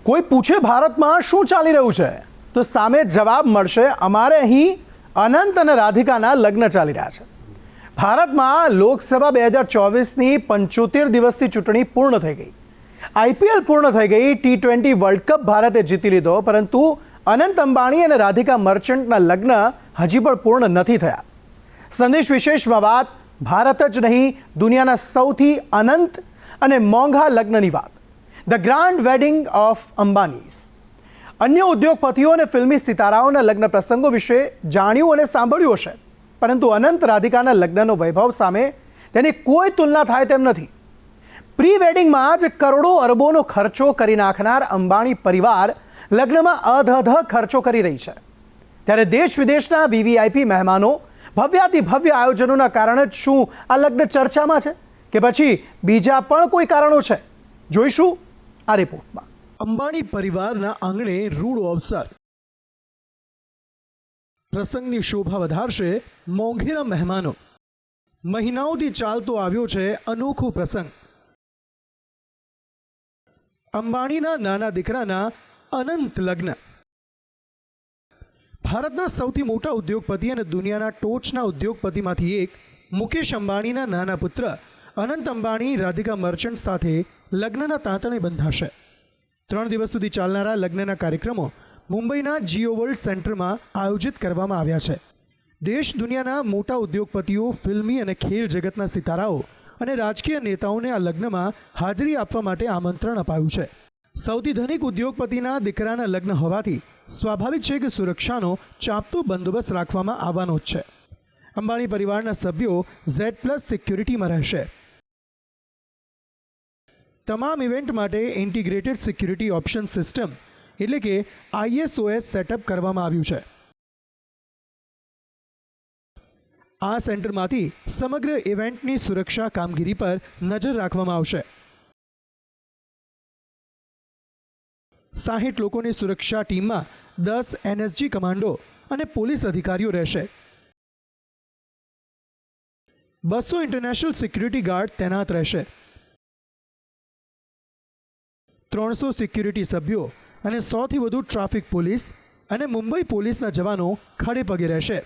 કોઈ પૂછે ભારતમાં શું ચાલી રહ્યું છે તો સામે જવાબ મળશે અમારે અહીં અનંત અને રાધિકાના લગ્ન ચાલી રહ્યા છે. ભારતમાં લોકસભા 2024ની 75 દિવસની ચૂંટણી પૂર્ણ થઈ ગઈ. આઈપીએલ પૂર્ણ થઈ ગઈ. T20 વર્લ્ડ કપ ભારતે જીતી લીધો, પરંતુ અનંત અંબાણી અને રાધિકા મર્ચન્ટના લગ્ન હજી પણ પૂર્ણ નથી થયા. સંદેશ વિશેષમાં વાત ભારત જ નહીં, દુનિયાના સૌથી અનંત અને મોંઘા લગ્નની વાત, ધ ગ્રાન્ડ વેડિંગ ઓફ અંબાનીઝ. અન્ય ઉદ્યોગપતિઓ અને ફિલ્મી સિતારાઓના લગ્ન પ્રસંગો વિશે જાણ્યું અને સાંભળ્યું હશે, પરંતુ અનંત રાધિકાના લગ્નનો વૈભવ સામે તેની કોઈ તુલના થાય તેમ નથી. પ્રી વેડિંગમાં જ કરોડો અરબોનો ખર્ચો કરી નાખનાર અંબાણી પરિવાર લગ્નમાં અધધ ખર્ચો કરી રહી છે, ત્યારે દેશ વિદેશના વીવીઆઈપી મહેમાનો, ભવ્યાતિ ભવ્ય આયોજનોના કારણે જ શું આ લગ્ન ચર્ચામાં છે કે પછી બીજા પણ કોઈ કારણો છે? જોઈશું આ રિપોર્ટમાં. અંબાણી પરિવારના આંગણે રૂડો અવસર. પ્રસંગની શોભા વધારશે મોંઘેરા મહેમાનો. મહિનાઓથી ચાલતો આવ્યો છે અનોખો પ્રસંગ. અંબાણીના નાના દીકરાના અનંત લગ્ન. ભારતના સૌથી મોટા ઉદ્યોગપતિ અને દુનિયાના ટોચના ઉદ્યોગપતિમાંથી એક મુકેશ અંબાણીના નાના પુત્ર અનંત અંબાણી રાધિકા મર્ચન્ટ સાથે લગ્નના તાંતણે બંધાશે. 3 દિવસ સુધી ચાલનારા લગ્નના કાર્યક્રમો મુંબઈના જીઓ વર્લ્ડ સેન્ટરમાં આયોજિત કરવામાં આવ્યા છે. દેશ દુનિયાના મોટા ઉદ્યોગપતિઓ, ફિલ્મી અને ખેલ જગતના સિતારાઓ અને રાજકીય નેતાઓને આ લગ્નમાં હાજરી આપવા માટે આમંત્રણ અપાયું છે. સૌથી ધનિક ઉદ્યોગપતિના દીકરાના લગ્ન હોવાથી સ્વાભાવિક છે કે સુરક્ષાનો ચાપતો બંદોબસ્ત રાખવામાં આવવાનો જ છે. અંબાણી પરિવારના સભ્યો Z+ સિક્યુરિટીમાં રહેશે. તમામ ઇવેન્ટ માટે ઇન્ટિગ્રેટેડ સિક્યુરિટી ઓપ્શન સિસ્ટમ એટલે કે ISOS સેટઅપ કરવામાં આવ્યું છે. આ સેન્ટરમાંથી સમગ્ર ઇવેન્ટની સુરક્ષા કામગીરી પર નજર રાખવામાં આવશે. 60 લોકોની સુરક્ષા ટીમમાં 10 NSG કમાન્ડો અને પોલીસ અધિકારીઓ રહેશે. 200 ઇન્ટરનેશનલ સિક્યુરિટી ગાર્ડ તૈનાત રહેશે. 300 સિક્યુરિટી સભ્યો અને 100થી વધુ ટ્રાફિક પોલીસ અને મુંબઈ પોલીસના જવાનો ખડે પગે રહેશે.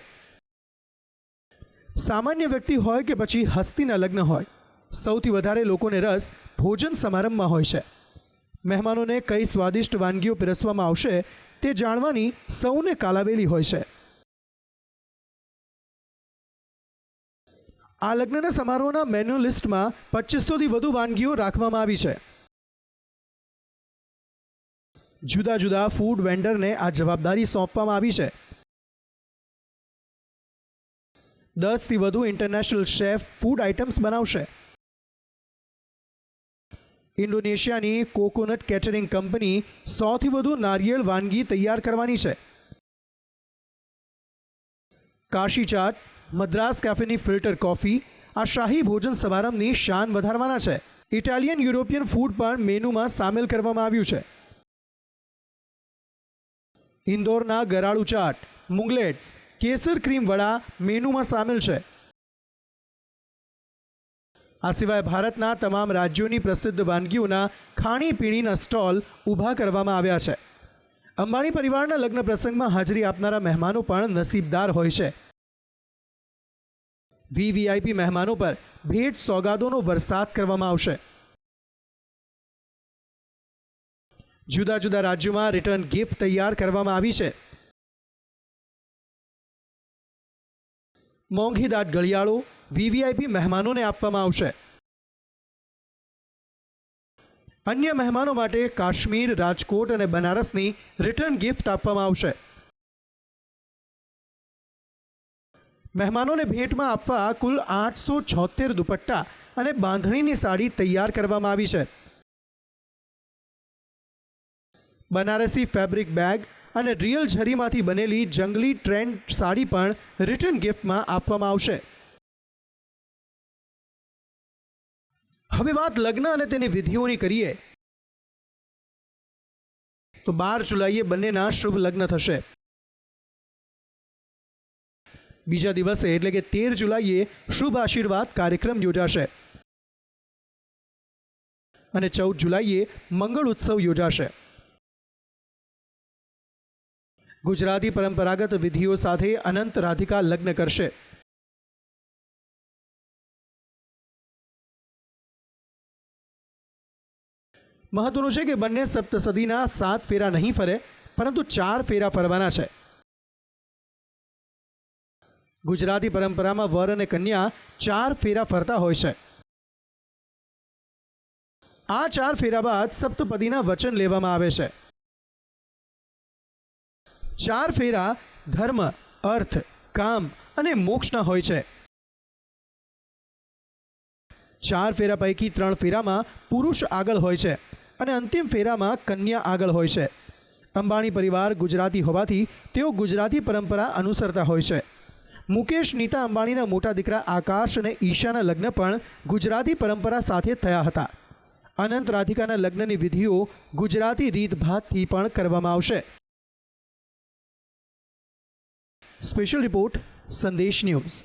સામાન્ય વ્યક્તિ હોય કે પછી હસ્તીના લગ્ન હોય, સૌથી વધારે લોકોને રસ ભોજન સમારંભમાં હોય છે. મહેમાનોને કઈ સ્વાદિષ્ટ વાનગીઓ પીરસવામાં આવશે તે જાણવાની સૌને કાલાવેલી હોય છે. આ લગ્નના સમારોહના મેન્યુ લિસ્ટમાં 2500થી વધુ વાનગીઓ રાખવામાં આવી છે. જુદા જુદા ફૂડ વેન્ડરને આ જવાબદારી સોંપવામાં આવી છે. 10થી વધુ ઇન્ટરનેશનલ શેફ ફૂડ આઇટમ્સ બનાવશે. ઇન્ડોનેશિયાની કોકોનટ કેટરિંગ કંપની 100થી વધુ નારિયેળ વાનગી તૈયાર કરવાની છે. કાશી ચાટ, મદ્રાસ કેફેની ફિલ્ટર કોફી આ શાહી ભોજન સમારંભની શાન વધારવાના છે. ઇટાલિયન યુરોપિયન ફૂડ પણ મેનુમાં સામેલ કરવામાં આવ્યું છે. ઇન્દોરના ગરાળુ ચાટ, મુંગલેટ્સ, કેસર ક્રીમ વડા મેનુમાં સામેલ છે. આ સિવાય ભારતના તમામ રાજ્યોની પ્રસિદ્ધ વાનગીઓના ખાણીપીણીના સ્ટોલ ઊભા કરવામાં આવ્યા છે. અંબાણી પરિવારના લગ્ન પ્રસંગમાં હાજરી આપનારા મહેમાનો પણ નસીબદાર હોય છે. વીવીઆઈપી મહેમાનો પર ભેટ સોગાદોનો વરસાદ કરવામાં આવશે. જુદા જુદા રાજ્યોમાં રિટર્ન ગિફ્ટ તૈયાર કરવામાં આવી છે. મોંઘીદાટ ઘડિયાળો વીવીઆઈપી મહેમાનોને આપવામાં આવશે. અન્ય મહેમાનો માટે કાશ્મીર, રાજકોટ અને બનારસની રિટર્ન ગિફ્ટ આપવામાં આવશે. મહેમાનોને ભેટમાં આપવા કુલ 876 દુપટ્ટા અને બાંધણીની સાડી તૈયાર કરવામાં આવી છે. બનારસી ફેબ્રિક બેગ અને રિયલ ઝરીમાંથી બનેલી જંગલી ટ્રેન્ડ સાડી પણ રિટર્ન ગિફ્ટમાં આપવામાં આવશે. હવે વાત લગ્ન અને તેની વિધિઓની કરીએ તો 12 જુલાઈએ બંનેના શુભ લગ્ન થશે. બીજા દિવસે એટલે કે 13 જુલાઈએ શુભ આશીર્વાદ કાર્યક્રમ યોજાશે અને 14 જુલાઈએ મંગળ ઉત્સવ યોજાશે. ગુજરાતી પરંપરાગત વિધિઓ સાથે અનંત રાધિકા લગ્ન કરશે. મહત્વનું છે કે બંને સપ્તસદીના 7 ફેરા નહીં ફરે, પરંતુ 4 ફેરા ફરવાના છે. ગુજરાતી પરંપરામાં વર અને કન્યા 4 ફેરા ફરતા હોય છે. આ 4 ફેરા બાદ સપ્તપદીના વચન લેવામાં આવે છે. 4 ફેરા ધર્મ, અર્થ, કામ અને મોક્ષના હોય છે. 4 ફેરા પૈકી 3 ફેરામાં પુરુષ આગળ હોય છે અને અંતિમ ફેરામાં કન્યા આગળ હોય છે. અંબાણી પરિવાર ગુજરાતી હોવાથી તેઓ ગુજરાતી પરંપરા અનુસરતા હોય છે. મુકેશ નીતા અંબાણીના મોટા દીકરા આકાશ અને ઈશાના લગ્ન પણ ગુજરાતી પરંપરા સાથે થયા હતા. અનંત રાધિકાના લગ્નની વિધિઓ ગુજરાતી રીતભાતથી પણ કરવામાં આવશે. સ્પેશિયલ રિપોર્ટ, સંદેશ ન્યૂઝ.